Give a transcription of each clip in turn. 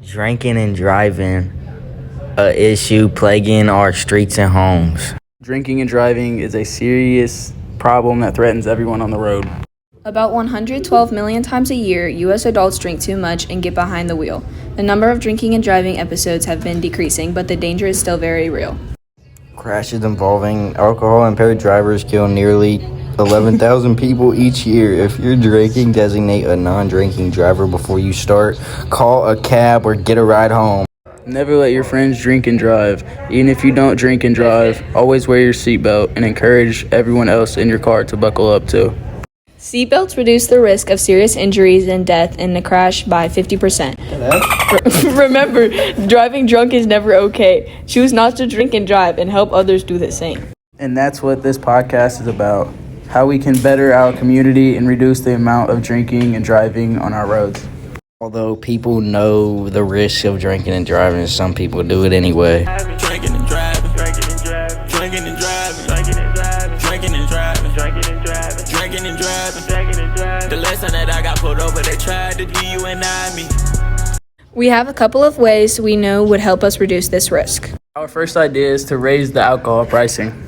Drinking and driving, a issue plaguing our streets and homes. Drinking and driving is a serious problem that threatens everyone on the road. About 112 million times a year, U.S. adults drink too much and get behind the wheel. The number of drinking and driving episodes have been decreasing, but the danger is still very real. Crashes involving alcohol-impaired drivers kill nearly 11,000 people each year. If you're drinking, designate a non-drinking driver before you start. Call a cab or get a ride home. Never let your friends drink and drive. Even if you don't drink and drive, always wear your seatbelt and encourage everyone else in your car to buckle up too. Seatbelts reduce the risk of serious injuries and death in a crash by 50%. Remember, driving drunk is never okay. Choose not to drink and drive and help others do the same. And that's what this podcast is about. How we can better our community and reduce the amount of drinking and driving on our roads. Although people know the risk of drinking and driving, some people do it anyway. Drinking and driving, drinking and driving, drinking and driving, drinking and driving, drinking and driving, drinking and driving, drinking and driving, drinking and driving. The lesson that I got pulled over, they tried to DUI me. We have a couple of ways we know would help us reduce this risk. Our first idea is to raise the alcohol pricing.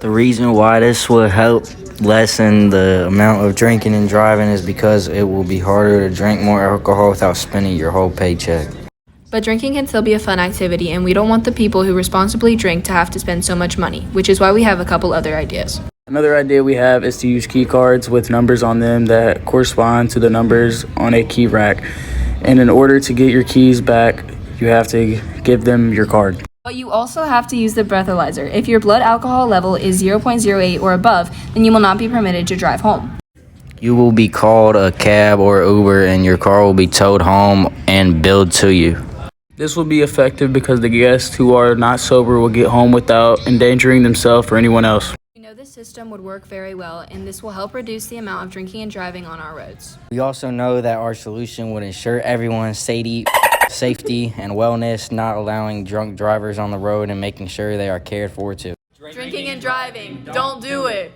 The reason why this will help lessen the amount of drinking and driving is because it will be harder to drink more alcohol without spending your whole paycheck. But drinking can still be a fun activity, and we don't want the people who responsibly drink to have to spend so much money, which is why we have a couple other ideas. Another idea we have is to use key cards with numbers on them that correspond to the numbers on a key rack. And in order to get your keys back, you have to give them your card. But you also have to use the breathalyzer. If your blood alcohol level is 0.08 or above, then you will not be permitted to drive home. You will be called a cab or Uber and your car will be towed home and billed to you. This will be effective because the guests who are not sober will get home without endangering themselves or anyone else. We know this system would work very well, and this will help reduce the amount of drinking and driving on our roads. We also know that our solution would ensure everyone's safety and wellness, not allowing drunk drivers on the road and making sure they are cared for too. Drinking and driving, don't do it!